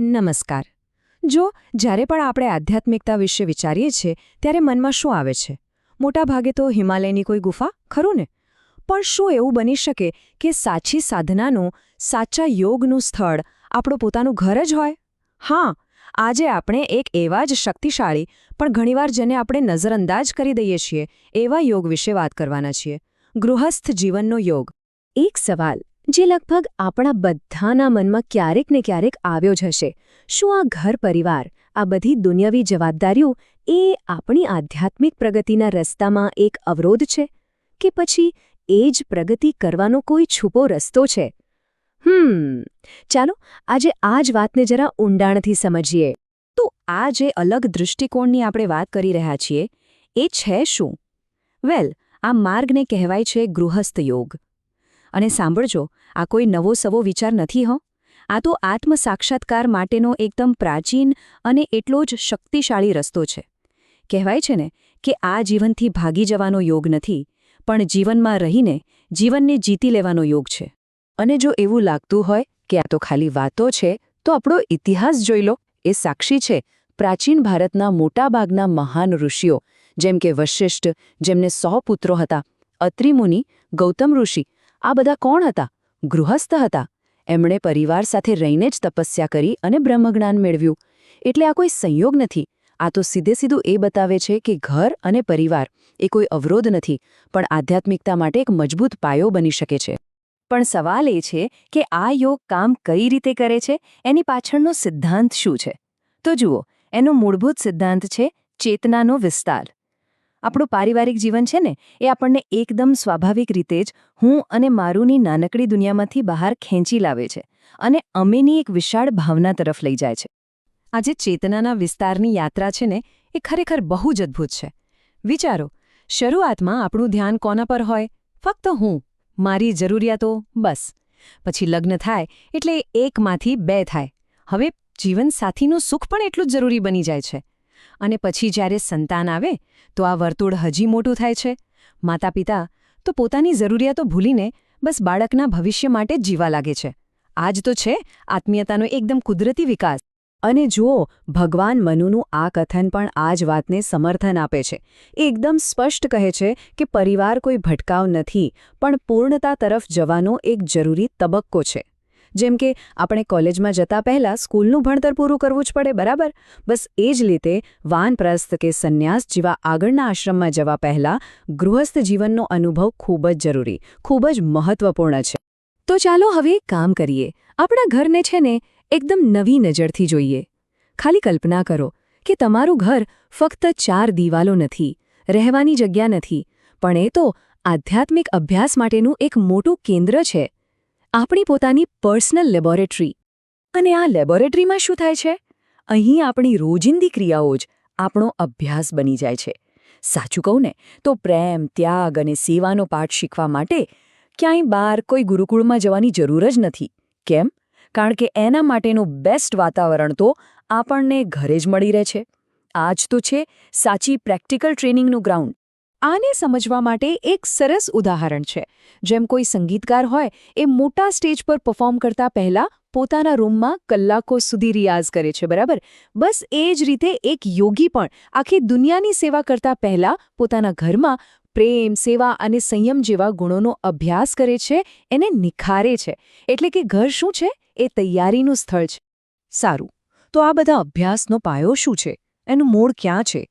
નમસ્કાર. જો જ્યારે પણ આપણે આધ્યાત્મિકતા વિશે વિચારીએ છીએ ત્યારે મનમાં શું આવે છે? મોટાભાગે તો હિમાલયની કોઈ ગુફા, ખરું ને? પણ શું એવું બની શકે કે સાચી સાધનાનું, સાચા યોગનું સ્થળ આપણું પોતાનું ઘર જ હોય? હા, આજે આપણે એક એવા જ શક્તિશાળી પણ ઘણીવાર જેને આપણે નજરઅંદાજ કરી દઈએ છીએ એવા યોગ વિશે વાત કરવાના છીએ. ગૃહસ્થ જીવનનો યોગ. એક સવાલ જે લગભગ આપણા બધાના મનમાં ક્યારેક ને ક્યારેક આવ્યો જ હશે. શું આ ઘર પરિવાર, આ બધી દુનિયાવી જવાબદારીઓ એ આપણી આધ્યાત્મિક પ્રગતિના રસ્તામાં એક અવરોધ છે? કે પછી એ જ પ્રગતિ કરવાનો કોઈ છુપો રસ્તો છે? ચાલો આજે આ જ વાતને જરા ઊંડાણથી સમજીએ. તો આ જે અલગ દૃષ્ટિકોણની આપણે વાત કરી રહ્યા છીએ એ છે શું? વેલ, આ માર્ગને કહેવાય છે ગૃહસ્થ યોગ. અને સાંભળજો, આ કોઈ નવો સવો વિચાર નથી હો. આ તો આત્મસાક્ષાત્કાર માટેનો એકદમ પ્રાચીન અને એટલો જ શક્તિશાળી રસ્તો છે. કહેવાય છે ને કે આ જીવનથી ભાગી જવાનો યોગ નથી, પણ જીવનમાં રહીને જીવનને જીતી લેવાનો યોગ છે. અને જો એવું લાગતું હોય કે આ તો ખાલી વાતો છે, તો આપણો ઇતિહાસ જોઈ લો. એ સાક્ષી છે પ્રાચીન ભારતના મોટાભાગના મહાન ઋષિઓ, જેમ કે વશિષ્ઠ, જેમને 100 પુત્રો હતા, અત્રિ મુનિ, ગૌતમ ઋષિ. આ બધા કોણ હતા? ગૃહસ્થ હતા. એમણે પરિવાર સાથે રહીને જ તપસ્યા કરી અને બ્રહ્મજ્ઞાન મેળવ્યું. એટલે આ કોઈ સંયોગ નથી. આ તો સીધું એ બતાવે છે કે ઘર અને પરિવાર એ કોઈ અવરોધ નથી, પણ આધ્યાત્મિકતા માટે એક મજબૂત પાયો બની શકે છે. પણ સવાલ એ છે કે આ યોગ કામ કઈ રીતે કરે છે, એની પાછળનો સિદ્ધાંત શું છે? તો જુઓ, એનો મૂળભૂત સિદ્ધાંત છે ચેતનાનો વિસ્તાર. આપણું પારિવારિક જીવન છે ને, એ આપણને એકદમ સ્વાભાવિક રીતે જ હું અને મારુંની નાનકડી દુનિયામાંથી બહાર ખેંચી લાવે છે અને અમેની એક વિશાળ ભાવના તરફ લઈ જાય છે. આ જે ચેતનાના વિસ્તારની યાત્રા છે ને, એ ખરેખર બહુ જ અદ્ભુત છે. વિચારો, શરૂઆતમાં આપણું ધ્યાન કોના પર હોય? ફક્ત હું, મારી જરૂરિયાતો, બસ. પછી લગ્ન થાય એટલે એકમાંથી 2 થાય. હવે જીવનસાથીનું સુખ પણ એટલું જ જરૂરી બની જાય છે. અને પછી જ્યારે સંતાન આવે તો આ વર્તુળ હજી મોટું થાય છે. માતા પિતા તો પોતાની જરૂરિયાતો ભૂલીને બસ બાળકના ભવિષ્ય માટે જ જીવા લાગે છે. આ જ તો છે આત્મીયતાનો એકદમ કુદરતી વિકાસ. અને જુઓ, ભગવાન મનુનું આ કથન પણ આ જ વાતને સમર્થન આપે છે. એ એકદમ સ્પષ્ટ કહે છે કે પરિવાર કોઈ ભટકાવ નથી, પણ પૂર્ણતા તરફ જવાનો એક જરૂરી તબક્કો છે. જેમ કે આપણે કોલેજમાં જતા પહેલાં સ્કૂલનું ભણતર પૂરું કરવું જ પડે, બરાબર? બસ એ જ રીતે વાનપ્રસ્થ કે સંન્યાસ જેવા આગળના આશ્રમમાં જવા પહેલાં ગૃહસ્થ જીવનનો અનુભવ ખૂબ જ જરૂરી, ખૂબ જ મહત્વપૂર્ણ છે. તો ચાલો હવે એક કામ કરીએ. આપણા ઘરને છે ને એકદમ નવી નજરથી જોઈએ. ખાલી કલ્પના કરો કે તમારું ઘર ફક્ત 4 દિવાલો નથી, રહેવાની જગ્યા નથી, પણ એ તો આધ્યાત્મિક અભ્યાસ માટેનું એક મોટું કેન્દ્ર છે. આપણી પોતાની પર્સનલ લેબોરેટરી. અને આ લેબોરેટરીમાં શું થાય છે? અહીં આપણી રોજિંદી ક્રિયાઓ જ આપણો અભ્યાસ બની જાય છે. સાચું કહું ને તો પ્રેમ, ત્યાગ અને સેવાનો પાઠ શીખવા માટે ક્યાંય બહાર કોઈ ગુરુકુળમાં જવાની જરૂર જ નથી. કેમ? કારણ કે એના માટેનું બેસ્ટ વાતાવરણ તો આપણને ઘરે જ મળી રહે છે. આ જ તો છે સાચી પ્રેક્ટિકલ ટ્રેનિંગનું ગ્રાઉન્ડ. આને સમજવા માટે એક સરસ ઉદાહરણ છે. જેમ કોઈ સંગીતકાર હોય, એ મોટા સ્ટેજ પર પરફોર્મ કરતા પહેલા પોતાના રૂમમાં કલાકો સુધી રિયાઝ કરે છે, બરાબર? બસ એ જ રીતે એક યોગી પણ આખી દુનિયાની સેવા કરતા પહેલા પોતાના ઘરમાં પ્રેમ, સેવા અને સંયમ જેવા ગુણોનો અભ્યાસ કરે છે, એને નિખારે છે. એટલે કે ઘર શું છે? એ તૈયારીનું સ્થળ છે. સારું, તો આ બધા અભ્યાસનો પાયો શું છે? એનું મૂળ ક્યાં છે?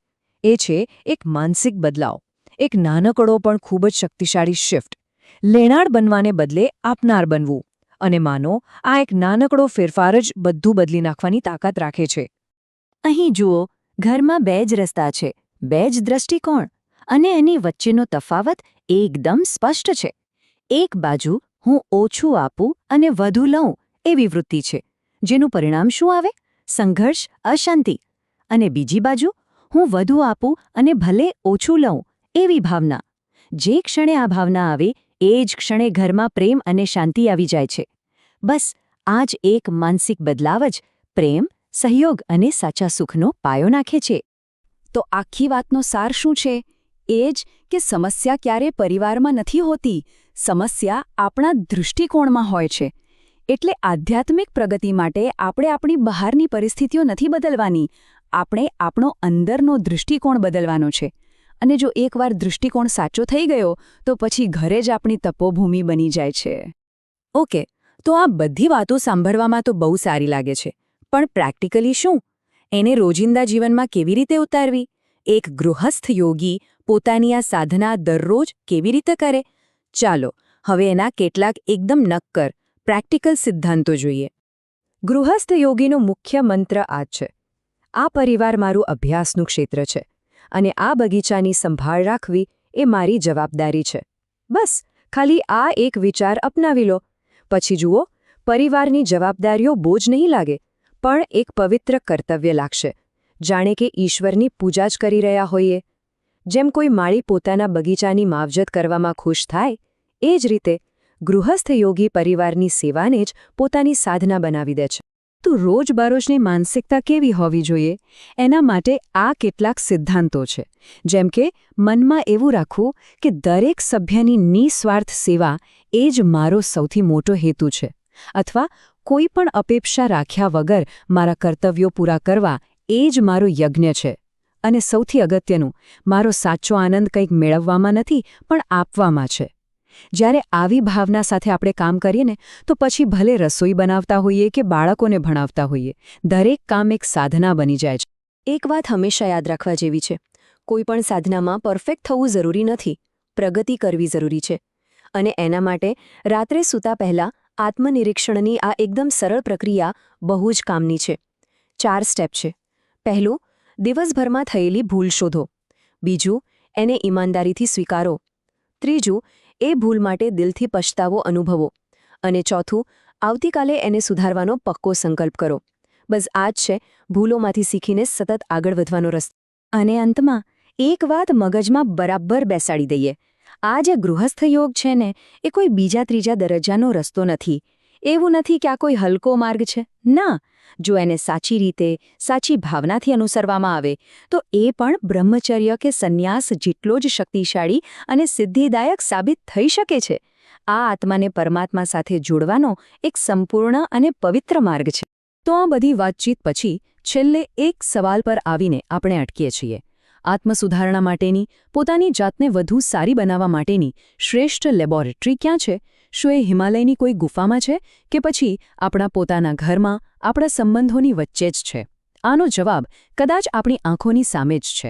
એ છે એક માનસિક બદલાવ. એક નાનકડો પણ ખૂબ જ શક્તિશાળી શિફ્ટ. લેણાડ બનવાને બદલે આપનાર બનવું. અને માનો આ એક નાનકડો ફેરફાર જ બધું બદલી નાખવાની તાકાત રાખે છે. અહીં જુઓ, ઘરમાં 2 જ રસ્તા છે, 2 જ દ્રષ્ટિકોણ. અને એની વચ્ચેનો તફાવત એકદમ સ્પષ્ટ છે. એક બાજુ હું ઓછું આપું અને વધુ લઉં એવી વૃત્તિ છે, જેનું પરિણામ શું આવે? સંઘર્ષ, અશાંતિ. અને બીજી બાજુ હું વધુ આપું અને ભલે ઓછું લઉં એવી ભાવના. જે ક્ષણે આ ભાવના આવે એ જ ક્ષણે ઘરમાં પ્રેમ અને શાંતિ આવી જાય છે. બસ આ જ એક માનસિક બદલાવ જ પ્રેમ, સહયોગ અને સાચા સુખનો પાયો નાખે છે. તો આખી વાતનો સાર શું છે? એ જ કે સમસ્યા ક્યારે પરિવારમાં નથી હોતી, સમસ્યા આપણા દૃષ્ટિકોણમાં હોય છે. એટલે આધ્યાત્મિક પ્રગતિ માટે આપણે આપણી બહારની પરિસ્થિતિઓ નથી બદલવાની, આપણે આપણો અંદરનો દૃષ્ટિકોણ બદલવાનો છે. અને જો એકવાર દૃષ્ટિકોણ સાચો થઈ ગયો તો પછી ઘરે જ આપણી તપોભૂમિ બની જાય છે. ઓકે, તો આ બધી વાતો સાંભળવામાં તો બહુ સારી લાગે છે, પણ પ્રેક્ટિકલી શું? એને રોજિંદા જીવનમાં કેવી રીતે ઉતારવી? એક ગૃહસ્થ યોગી પોતાની આ સાધના દરરોજ કેવી રીતે કરે? ચાલો હવે એના કેટલાક એકદમ નક્કર પ્રેક્ટિકલ સિદ્ધાંતો જોઈએ. ગૃહસ્થ યોગીનો મુખ્ય મંત્ર આ છે: આ પરિવાર મારું અભ્યાસનું ક્ષેત્ર છે અને આ બગીચાની સંભાળ રાખવી એ મારી જવાબદારી છે. બસ ખાલી આ એક વિચાર અપનાવી લો. પછી જુઓ, પરિવારની જવાબદારીઓ બોજ નહીં લાગે, પણ એક પવિત્ર કર્તવ્ય લાગશે, જાણે કે ઈશ્વરની પૂજા જ કરી રહ્યા હોઈએ. જેમ કોઈ માળી પોતાના બગીચાની માવજત કરવામાં ખુશ થાય, એ જ રીતે ગૃહસ્થ યોગી પરિવારની સેવાને જ પોતાની સાધના બનાવી દે છે. તો રોજબરોજની માનસિકતા કેવી હોવી જોઈએ? એના માટે આ કેટલાક સિદ્ધાંતો છે. જેમ કે મનમાં એવું રાખવું કે દરેક સભ્યની નિસ્વાર્થ સેવા એ જ મારો સૌથી મોટો હેતુ છે, અથવા કોઈ પણ અપેક્ષા રાખ્યા વગર મારા કર્તવ્યો પૂરા કરવા એ જ મારો યજ્ઞ છે. અને સૌથી અગત્યનું, મારો સાચો આનંદ કંઈક મેળવવામાં નથી પણ આપવામાં છે. જ્યારે આવી ભાવના સાથે આપણે કામ કરીએ ને, તો પછી ભલે રસોઈ બનાવતા હોઈએ કે બાળકોને ભણાવતા હોઈએ, દરેક કામ એક સાધના બની જાય છે. એક વાત હંમેશા યાદ રાખવા જેવી છે: કોઈ પણ સાધનામાં પરફેક્ટ થવું જરૂરી નથી, પ્રગતિ કરવી જરૂરી છે. અને એના માટે રાત્રે સૂતા પહેલાં આત્મનિરીક્ષણની આ એકદમ સરળ પ્રક્રિયા બહુ જ કામની છે. 4 સ્ટેપ છે. પહેલું, દિવસભરમાં થયેલી ભૂલ શોધો. બીજું, એને ઈમાનદારીથી સ્વીકારો. ત્રીજું, એ ભૂલ માટે દિલથી પછતાવો અનુભવો. અને ચોથું, આવતીકાલે એને સુધારવાનો પક્કો સંકલ્પ કરો. બસ આ જ છે ભૂલોમાંથી શીખીને સતત આગળ વધવાનો રસ્તો. અને અંતમાં એક વાત મગજમાં બરાબર બેસાડી દઈએ: આ જે ગૃહસ્થ યોગ છે ને, એ કોઈ બીજા ત્રીજા દરજ્જાનો રસ્તો નથી. એવું નથી કે આ કોઈ હલકો માર્ગ છે. ના, જો એને સાચી રીતે, સાચી ભાવનાથી અનુસરવામાં આવે તો એ પણ બ્રહ્મચર્ય કે સંન્યાસ જેટલો જ શક્તિશાળી અને સિદ્ધિદાયક સાબિત થઈ શકે છે. આ આત્માને પરમાત્મા સાથે જોડવાનો એક સંપૂર્ણ અને પવિત્ર માર્ગ છે. તો આ બધી વાતચીત પછી છેલ્લે એક સવાલ પર આવીને આપણે અટકીએ છીએ: આત્મસુધારણા માટેની, પોતાની જાતને વધુ સારી બનાવવા માટેની શ્રેષ્ઠ લેબોરેટરી ક્યાં છે? શું એ હિમાલયની કોઈ ગુફામાં છે, કે પછી આપણા પોતાના ઘરમાં, આપણા સંબંધોની વચ્ચે જ છે? આનો જવાબ કદાચ આપણી આંખોની સામે જ છે.